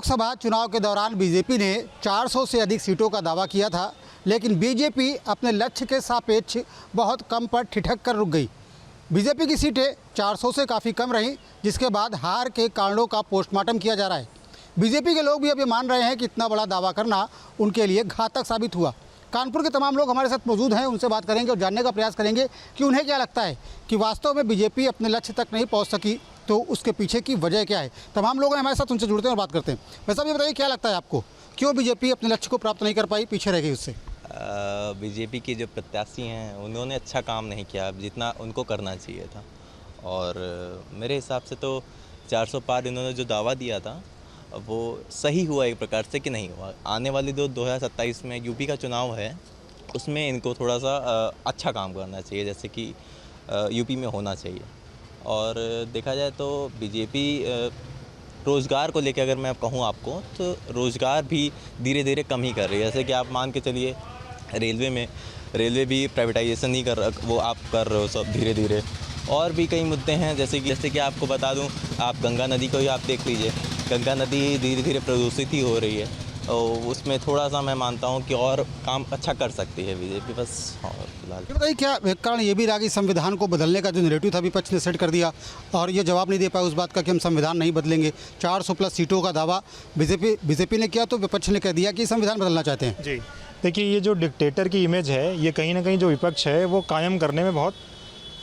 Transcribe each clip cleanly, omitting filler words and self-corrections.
लोकसभा चुनाव के दौरान बीजेपी ने 400 से अधिक सीटों का दावा किया था, लेकिन बीजेपी अपने लक्ष्य के सापेक्ष बहुत कम पर ठिठक कर रुक गई। बीजेपी की सीटें 400 से काफ़ी कम रहीं, जिसके बाद हार के कारणों का पोस्टमार्टम किया जा रहा है। बीजेपी के लोग भी अब ये मान रहे हैं कि इतना बड़ा दावा करना उनके लिए घातक साबित हुआ। कानपुर के तमाम लोग हमारे साथ मौजूद हैं, उनसे बात करेंगे और जानने का प्रयास करेंगे कि उन्हें क्या लगता है कि वास्तव में बीजेपी अपने लक्ष्य तक नहीं पहुंच सकी, तो उसके पीछे की वजह क्या है। तमाम लोग हमारे साथ, उनसे जुड़ते हैं और बात करते हैं। वैसा भी बताइए, क्या लगता है आपको, क्यों बीजेपी अपने लक्ष्य को प्राप्त नहीं कर पाई, पीछे रह गई उससे? बीजेपी के जो प्रत्याशी हैं उन्होंने अच्छा काम नहीं किया जितना उनको करना चाहिए था। और मेरे हिसाब से तो 400 पार इन्होंने जो दावा दिया था वो सही हुआ एक प्रकार से कि नहीं हुआ। आने वाली 2027 में यूपी का चुनाव है, उसमें इनको थोड़ा सा अच्छा काम करना चाहिए, जैसे कि यूपी में होना चाहिए। और देखा जाए तो बीजेपी रोज़गार को लेकर अगर मैं कहूँ आपको, तो रोज़गार भी धीरे धीरे कम ही कर रही है। जैसे कि आप मान के चलिए रेलवे भी प्राइवेटाइजेशन नहीं कर वो आप कर रहे हो सब धीरे धीरे। और भी कई मुद्दे हैं, जैसे कि आपको बता दूं, आप गंगा नदी को ही आप देख लीजिए। गंगा नदी धीरे धीरे प्रदूषित ही हो रही है, और उसमें थोड़ा सा मैं मानता हूं कि और काम अच्छा कर सकती है बीजेपी, बस। और फिलहाल बताइए, क्या एक कारण ये भी रहा कि संविधान को बदलने का जो नैरेटिव था विपक्ष ने सेट कर दिया और ये जवाब नहीं दे पाए उस बात का कि हम संविधान नहीं बदलेंगे। 400 प्लस सीटों का दावा बीजेपी ने किया, तो विपक्ष ने कह दिया कि संविधान बदलना चाहते हैं। जी देखिए, ये जो डिक्टेटर की इमेज है, ये कहीं ना कहीं जो विपक्ष है वो कायम करने में बहुत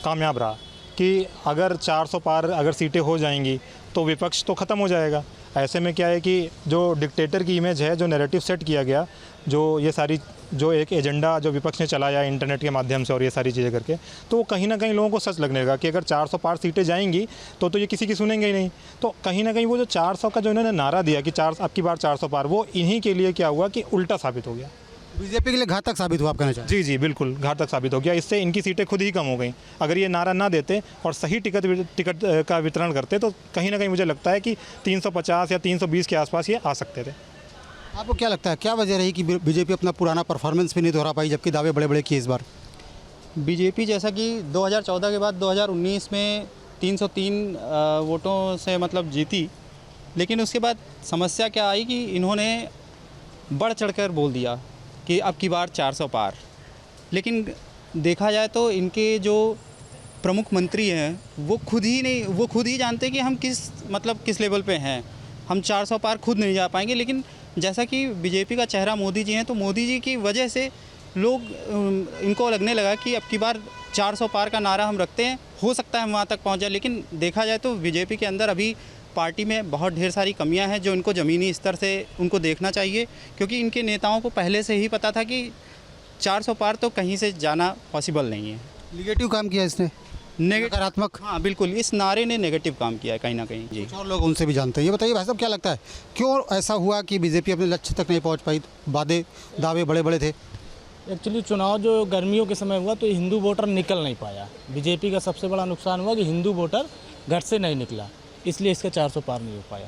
कामयाब रहा कि अगर 400 पार अगर सीटें हो जाएंगी तो विपक्ष तो ख़त्म हो जाएगा। ऐसे में क्या है कि जो डिक्टेटर की इमेज है, जो नैरेटिव सेट किया गया, जो ये सारी जो एक एजेंडा जो विपक्ष ने चलाया इंटरनेट के माध्यम से और ये सारी चीज़ें करके, तो वो कहीं ना कहीं लोगों को सच लगने लगा कि अगर 400 पार सीटें जाएंगी तो ये किसी की सुनेंगे ही नहीं। तो कहीं ना कहीं वो जो 400 का जो इन्होंने नारा दिया कि अब की बार 400 पार, वो इन्हीं के लिए क्या हुआ कि उल्टा साबित हो गया। बीजेपी के लिए घातक साबित हुआ, आप कहना चाहते हैं? जी बिल्कुल घातक साबित हो गया। इससे इनकी सीटें खुद ही कम हो गई। अगर ये नारा ना देते और सही टिकट का वितरण करते तो कहीं ना कहीं मुझे लगता है कि 350 या 320 के आसपास ये आ सकते थे। आपको क्या लगता है, क्या वजह रही कि बीजेपी अपना पुराना परफॉर्मेंस भी नहीं दोहरा पाई, जबकि दावे बड़े बड़े किए इस बार? बीजेपी जैसा कि 2014 के बाद 2019 में 303 वोटों से मतलब जीती, लेकिन उसके बाद समस्या क्या आई कि इन्होंने बढ़ चढ़कर बोल दिया कि अब की बार 400 पार। लेकिन देखा जाए तो इनके जो प्रमुख मंत्री हैं वो खुद ही जानते कि हम किस लेवल पे हैं। हम 400 पार खुद नहीं जा पाएंगे। लेकिन जैसा कि बीजेपी का चेहरा मोदी जी हैं, तो मोदी जी की वजह से लोग इनको लगने लगा कि अब की बार 400 पार का नारा हम रखते हैं, हो सकता है हम वहाँ तक पहुँच जाए। लेकिन देखा जाए तो बीजेपी के अंदर अभी पार्टी में बहुत ढेर सारी कमियां हैं जो इनको ज़मीनी स्तर से उनको देखना चाहिए, क्योंकि इनके नेताओं को पहले से ही पता था कि 400 पार तो कहीं से जाना पॉसिबल नहीं है। निगेटिव काम किया इसने, नकारात्मक। हाँ बिल्कुल, इस नारे ने नेगेटिव काम किया है कहीं ना कहीं। जी, और लोग उनसे भी जानते हैं। ये बताइए भाई साहब, क्या लगता है क्यों ऐसा हुआ कि बीजेपी अपने लक्ष्य तक नहीं पहुँच पाई? दावे बड़े बड़े थे। एक्चुअली चुनाव जो गर्मियों के समय हुआ तो हिंदू वोटर निकल नहीं पाया। बीजेपी का सबसे बड़ा नुकसान हुआ कि हिंदू वोटर घर से नहीं निकला, इसलिए इसका 400 पार नहीं हो पाया।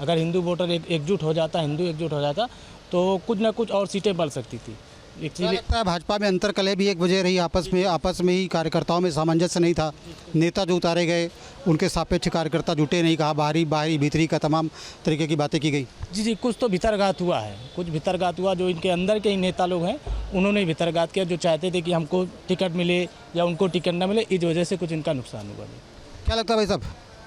अगर हिंदू वोटर एकजुट हो जाता, हिंदू एकजुट हो जाता तो कुछ ना कुछ और सीटें बढ़ सकती थी। क्या लगता है भाजपा में अंतरकलह भी एक वजह रही? आपस में ही कार्यकर्ताओं में सामंजस्य नहीं था। नेता जो उतारे गए उनके सापेक्ष कार्यकर्ता जुटे नहीं, कहा बाहरी भीतरी का तमाम तरीके की बातें की गई। जी, कुछ तो भीतरघात हुआ है, कुछ भीतरघात हुआ। जो इनके अंदर के ही नेता लोग हैं उन्होंने भीतरघात किया, जो चाहते थे कि हमको टिकट मिले या उनको टिकट न मिले, इस वजह से कुछ इनका नुकसान हुआ। क्या लगता है भाई साहब,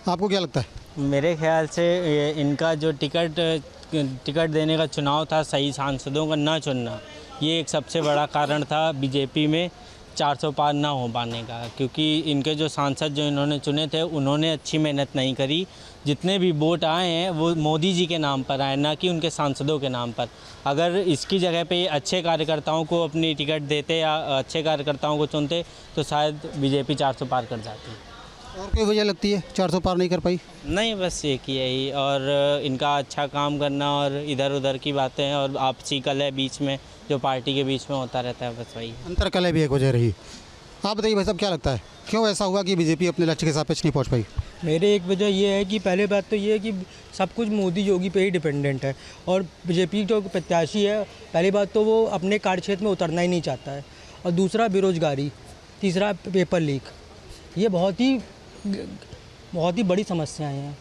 आपको क्या लगता है? मेरे ख्याल से इनका जो टिकट देने का चुनाव था, सही सांसदों का ना चुनना, ये एक सबसे बड़ा कारण था बीजेपी में 400 पार ना हो पाने का। क्योंकि इनके जो सांसद जो इन्होंने चुने थे उन्होंने अच्छी मेहनत नहीं करी। जितने भी वोट आए हैं वो मोदी जी के नाम पर आए, ना कि उनके सांसदों के नाम पर। अगर इसकी जगह पे अच्छे कार्यकर्ताओं को अपनी टिकट देते या अच्छे कार्यकर्ताओं को चुनते तो शायद बीजेपी 400 पार कर जाती। और कोई वजह लगती है 400 पार नहीं कर पाई? नहीं, बस एक ही है ही। और इनका अच्छा काम करना और इधर उधर की बातें और आपसी कलह बीच में जो पार्टी के बीच में होता रहता है, बस वही अंतरकलह भी एक वजह रही। आप बताइए भाई साहब, क्या लगता है क्यों ऐसा हुआ कि बीजेपी अपने लक्ष्य के सापेक्ष नहीं पहुंच पाई? मेरे एक वजह ये है कि पहले बात तो ये है कि सब कुछ मोदी योगी पे ही डिपेंडेंट है। और बीजेपी जो प्रत्याशी है, पहली बात तो वो अपने कार्यक्षेत्र में उतरना ही नहीं चाहता है। और दूसरा बेरोजगारी, तीसरा पेपर लीक। ये बहुत ही बड़ी समस्याएं हैं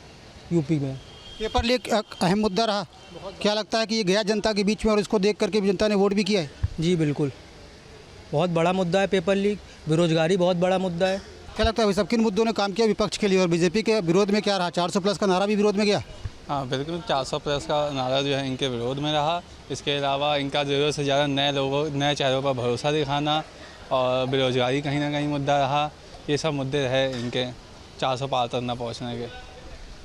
यूपी में। पेपर लीक एक अहम मुद्दा रहा, क्या लगता है कि ये गया जनता के बीच में और इसको देख करके भी जनता ने वोट भी किया है? जी बिल्कुल, बहुत बड़ा मुद्दा है पेपर लीक, बेरोजगारी बहुत बड़ा मुद्दा है। क्या लगता है सब किन मुद्दों ने काम किया विपक्ष के लिए और बीजेपी के विरोध में क्या रहा? 400+ का नारा भी विरोध में गया। हाँ बिल्कुल, 400+ का नारा जो है इनके विरोध में रहा। इसके अलावा इनका ज़रूरत से ज़्यादा नए चेहरों पर भरोसा दिखाना और बेरोजगारी कहीं ना कहीं मुद्दा रहा। ये सब मुद्दे रहे इनके 400 पार तक न पहुँचने के।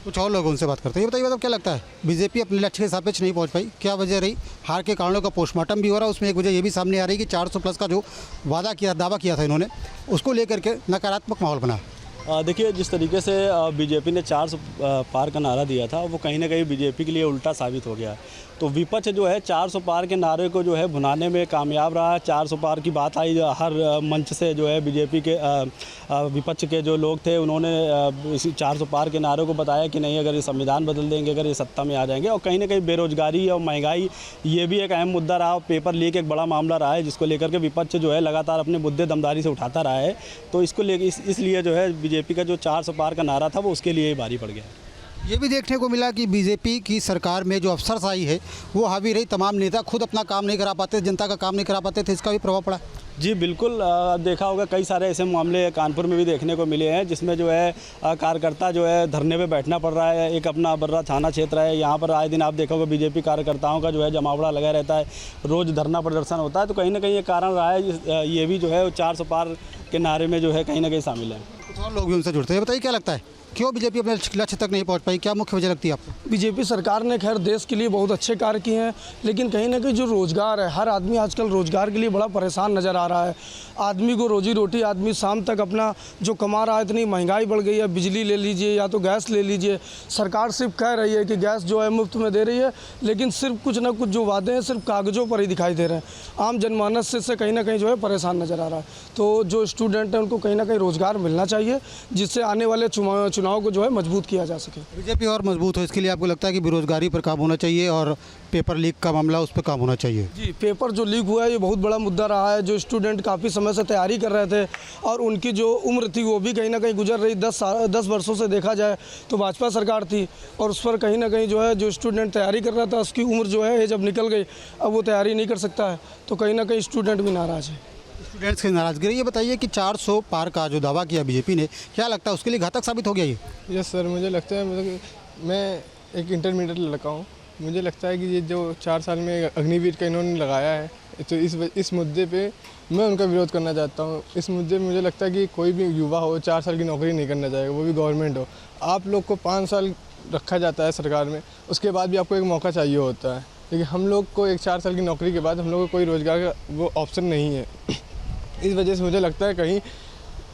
कुछ और लोगों उनसे बात करते हैं। ये बताइए, मतलब क्या लगता है बीजेपी अपने लक्ष्य के सापेक्ष नहीं पहुंच पाई, क्या वजह रही? हार के कारणों का पोस्टमार्टम भी हो रहा है, उसमें एक वजह ये भी सामने आ रही है कि 400+ का जो दावा किया था इन्होंने, उसको लेकर के नकारात्मक माहौल बना। देखिए, जिस तरीके से बीजेपी ने 400 पार का नारा दिया था वो कहीं ना कहीं बीजेपी के लिए उल्टा साबित हो गया। तो विपक्ष जो है 400 पार के नारे को जो है भुनाने में कामयाब रहा है। 400 पार की बात आई, हर मंच से जो है बीजेपी के विपक्ष के जो लोग थे उन्होंने इसी 400 पार के नारे को बताया कि नहीं, अगर ये संविधान बदल देंगे, अगर ये सत्ता में आ जाएंगे। और कहीं ना कहीं बेरोजगारी और महंगाई ये भी एक अहम मुद्दा रहा। पेपर लीक एक बड़ा मामला रहा है जिसको लेकर के विपक्ष जो है लगातार अपने मुद्दे दमदारी से उठाता रहा है। तो इसको ले इसलिए जो है बीजेपी का जो 400 पार का नारा था वो उसके लिए ही भारी पड़ गया। ये भी देखने को मिला कि बीजेपी की सरकार में जो अफसरशाही है वो हावी रही, तमाम नेता खुद अपना काम नहीं करा पाते, जनता का काम नहीं करा पाते थे, इसका भी प्रभाव पड़ा। जी बिल्कुल, देखा होगा कई सारे ऐसे मामले कानपुर में भी देखने को मिले हैं जिसमें जो है कार्यकर्ता जो है धरने पे बैठना पड़ रहा है। एक अपना बर्रा थाना क्षेत्र है, यहाँ पर आए दिन आप देखोगे बीजेपी कार्यकर्ताओं का जो है जमावड़ा लगा रहता है, रोज़ धरना प्रदर्शन होता है। तो कहीं ना कहीं ये कारण रहा है, ये भी जो है 400 पार के नारे में जो है कहीं ना कहीं शामिल है। कुछ और लोग भी उनसे जुड़ते हैं। बताइए, क्या लगता है क्यों बीजेपी अपने लक्ष्य तक नहीं पहुंच पाई? क्या मुख्य वजह लगती है आपको? बीजेपी सरकार ने खैर देश के लिए बहुत अच्छे कार्य किए हैं, लेकिन कहीं ना कहीं जो रोज़गार है, हर आदमी आजकल रोज़गार के लिए बड़ा परेशान नज़र आ रहा है। आदमी को रोजी रोटी, आदमी शाम तक अपना जो कमा रहा है, इतनी महंगाई बढ़ गई है। बिजली ले लीजिए या तो गैस ले लीजिए, सरकार सिर्फ कह रही है कि गैस जो है मुफ्त में दे रही है, लेकिन सिर्फ कुछ ना कुछ जो वादे हैं सिर्फ कागज़ों पर ही दिखाई दे रहे हैं। आम जनमानस से कहीं ना कहीं जो है परेशान नज़र आ रहा है। तो जो स्टूडेंट हैं उनको कहीं ना कहीं रोज़गार मिलना चाहिए, जिससे आने वाले चुनाव को जो है मजबूत किया जा सके। बीजेपी और मजबूत हो इसके लिए आपको लगता है कि बेरोजगारी पर काम होना चाहिए और पेपर लीक का मामला उस पर काम होना चाहिए? जी, पेपर जो लीक हुआ है ये बहुत बड़ा मुद्दा रहा है। जो स्टूडेंट काफ़ी समय से तैयारी कर रहे थे और उनकी जो उम्र थी वो भी कहीं ना कहीं गुजर रही। 10 वर्षों से देखा जाए तो भाजपा सरकार थी और उस पर कहीं ना कहीं जो है जो स्टूडेंट तैयारी कर रहा था उसकी उम्र जो है जब निकल गई, अब वो तैयारी नहीं कर सकता है। तो कहीं ना कहीं स्टूडेंट भी नाराज़ है। स्टूडेंट्स की नाराजगी। ये बताइए कि 400 पार का जो दावा किया बीजेपी ने, क्या लगता है उसके लिए घातक साबित हो गया ये? यस सर, मुझे लगता है, मतलब मैं एक इंटरमीडिएट लड़का हूँ, मुझे लगता है कि ये जो 4 साल में अग्निवीर का इन्होंने लगाया है, तो इस मुद्दे पे मैं उनका विरोध करना चाहता हूँ। इस मुद्दे में मुझे लगता है कि कोई भी युवा हो 4 साल की नौकरी नहीं करना चाहेगा, वो भी गवर्नमेंट हो। आप लोग को 5 साल रखा जाता है सरकार में, उसके बाद भी आपको एक मौका चाहिए होता है, लेकिन हम लोग को एक 4 साल की नौकरी के बाद हम लोग को कोई रोज़गार का वो ऑप्शन नहीं है। इस वजह से मुझे लगता है कहीं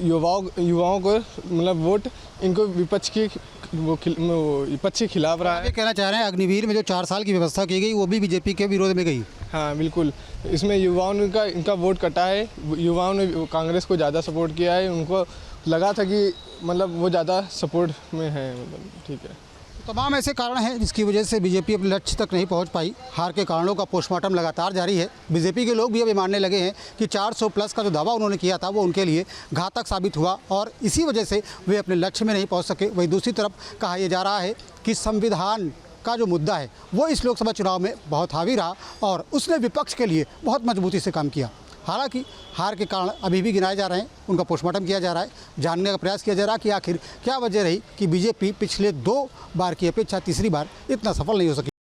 युवाओं को मतलब वोट इनको विपक्ष के खिलाफ रहा है। ये कहना चाह रहे हैं अग्निवीर में जो 4 साल की व्यवस्था की गई वो भी बीजेपी के विरोध में गई? हाँ बिल्कुल, इसमें युवाओं ने इनका वोट कटा है। युवाओं ने कांग्रेस को ज़्यादा सपोर्ट किया है, उनको लगा था कि मतलब वो ज़्यादा सपोर्ट में है, मतलब ठीक है। तमाम ऐसे कारण हैं जिसकी वजह से बीजेपी अपने लक्ष्य तक नहीं पहुंच पाई। हार के कारणों का पोस्टमार्टम लगातार जारी है। बीजेपी के लोग भी अब मानने लगे हैं कि 400+ का जो दावा उन्होंने किया था वो उनके लिए घातक साबित हुआ और इसी वजह से वे अपने लक्ष्य में नहीं पहुंच सके। वहीं दूसरी तरफ कहा यह जा रहा है कि संविधान का जो मुद्दा है वो इस लोकसभा चुनाव में बहुत हावी रहा और उसने विपक्ष के लिए बहुत मजबूती से काम किया। हालांकि हार के कारण अभी भी गिनाए जा रहे हैं, उनका पोस्टमार्टम किया जा रहा है, जानने का प्रयास किया जा रहा है कि आखिर क्या वजह रही कि बीजेपी पिछले 2 बार की अपेक्षा तीसरी बार इतना सफल नहीं हो सकी।